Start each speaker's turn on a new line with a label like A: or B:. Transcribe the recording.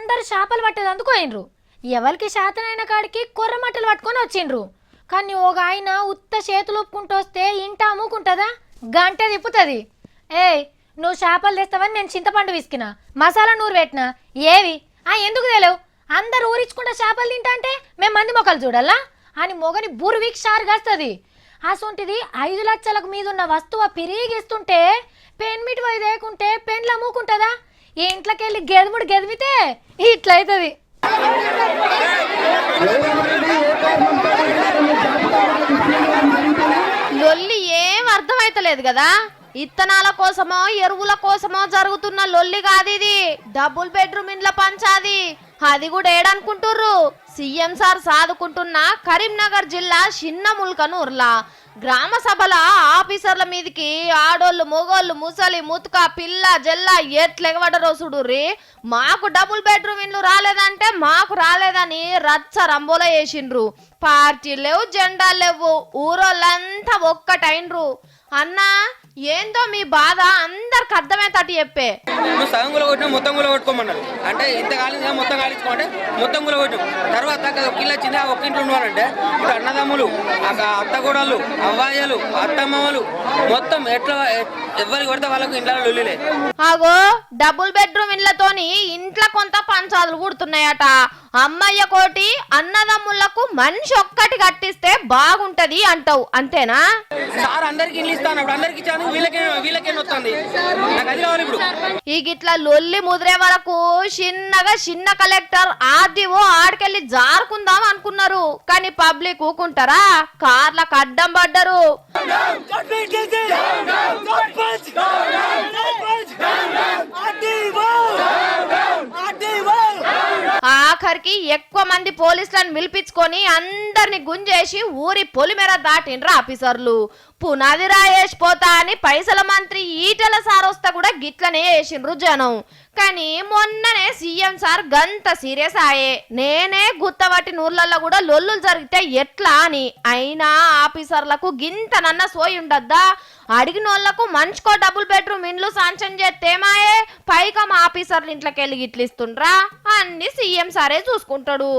A: అందరు చేపలు పట్టేదందుకు పోయినరు. ఎవరికి శాతనైన కాడికి కొర్రమట్టలు పట్టుకొని వచ్చిండ్రు. కానీ ఒక ఆయన ఉత్త చేతులు ఒప్పుకుంటూ వస్తే ఇంట అమ్ముకుంటుందా? గంట తిప్పుతుంది. ఏయ్, నువ్వు చేపలు తెస్తావని నేను చింతపండు విసికినా, మసాలా నూరు పెట్టినా, ఏవి ఎందుకు తెలియవు? అందరు ఊరించుకుంటా చేపలు తింటా అంటే మేము మంది మొక్కలు చూడాలా అని మొగని బుర్విక్ షార్ కాస్తుంది. అసొంటిది 5 లక్షలకు మీద ఉన్న వస్తువు పిరిగిస్తుంటే పెన్మిటి పోయి దేకుంటే పెన్లు అమ్ముకుంటుందా? ఈ ఇంట్లోకి వెళ్ళి గెదముడు గెదిమితే ఇట్లయితుంది.
B: లొల్లి ఏం అర్థమైతలేదు కదా. ఇత్తనాల కోసమో ఎరువుల కోసమో జరుగుతున్న లొల్లి కాదు ఇది. డబుల్ బెడ్రూమ్ ఇండ్ల పంచాది. అది కూడా ఏడనుకుంటుర్రు? సీఎం సార్ సాదుకుంటున్న కరీంనగర్ జిల్లా చిన్న ముల్కనూర్లా గ్రామ సభల ఆఫీసర్ల మీదకి ఆడోళ్ళు మొగోళ్ళు ముసలి ముతుక పిల్ల జల్ల ఎట్లెగబడరో చూడుర్రి. మాకు డబుల్ బెడ్రూమ్ ఇండ్లు రాలేదంటే మాకు రాలేదని రచ్చ రంబోల వేసిండ్రు. పార్టీలు లేవు, జెండాలు లేవు, ఊరోళ్ళంతా ఒక్కటైండ్రు. అన్నా, ఏందో మీ బాధ అందరికి అర్థమయ్యేటట్టు చెప్పే.
C: సగం గుల కొట్టినా మొత్తం గుల కొట్టుకోమన్నారు. అంటే ఇంత కాలిందా మొత్తం కాలించుకోమంటే మొత్తం గుల కొట్టాం. తర్వాత ఒక్కిళ్ళు వచ్చింది, ఆ ఒక్కింట్లో ఉన్నారంటే ఇప్పుడు అన్నదమ్ములు, అత్తగూడళ్ళు, అవ్వాయిలు, అత్తమ్మలు మొత్తం ఎట్లా ఎవరికి పడితే వాళ్ళకు ఇంట్లో లొల్లిలే.
B: ఆగో, డబుల్ బెడ్రూమ్ ఇండ్లతోని ఇంట్లో కొంత పంచాదులు కుడుతున్నాయట. అమ్మయ్య కోటి అన్నదమ్ములకు మనిషి ఒక్కటి కట్టిస్తే బాగుంటది అంటావు, అంతేనా?
C: సార్ అందరికి ఇల్లు ఇస్తాను, అందరికి ఇచ్చాను, వీళ్ళకే వస్తుంది. నాకు అది కావాలి ఇప్పుడు.
B: ఈ గిట్లా లొల్లి ముదిరే వరకు చిన్న కలెక్టర్ ఆర్డీఓ ఆడికెళ్ళి జారుకుందాం అనుకున్నారు. కానీ పబ్లిక్ ఊకుంటారా? కార్లకు అడ్డం పడ్డరు. ఆఖరికి ఎక్కువ మంది పోలీసులను పిలిపించుకొని అందరిని గుంజేసి ఊరి పొలిమేర దాటిండ్రు ఆఫీసర్లు. పునాది రాయేసిపోతా అని పైసల మంత్రి ఈటెల సార్ వస్తా కూడా గిట్లనే వేసిండ్రు జనం. కానీ మొన్ననే సీఎం సార్ గంత సీరియస్ ఆయే. నేనే గుత్తబట్టి నూర్లల్లో కూడా లొల్లులు జరిగితే ఎట్లా అని. అయినా ఆఫీసర్లకు గింతనన్న సోయి ఉండద్దా? అడిగినోళ్లకు మంచుకో డబుల్ బెడ్రూమ్ ఇండ్లు శాంక్షన్ చేస్తేమాయే, పైగా మా ఆఫీసర్లు ఇంట్లోకి వెళ్ళి గిట్లిస్తుండ్రా? అన్ని సీఎం సారే చూసుకుంటాడు.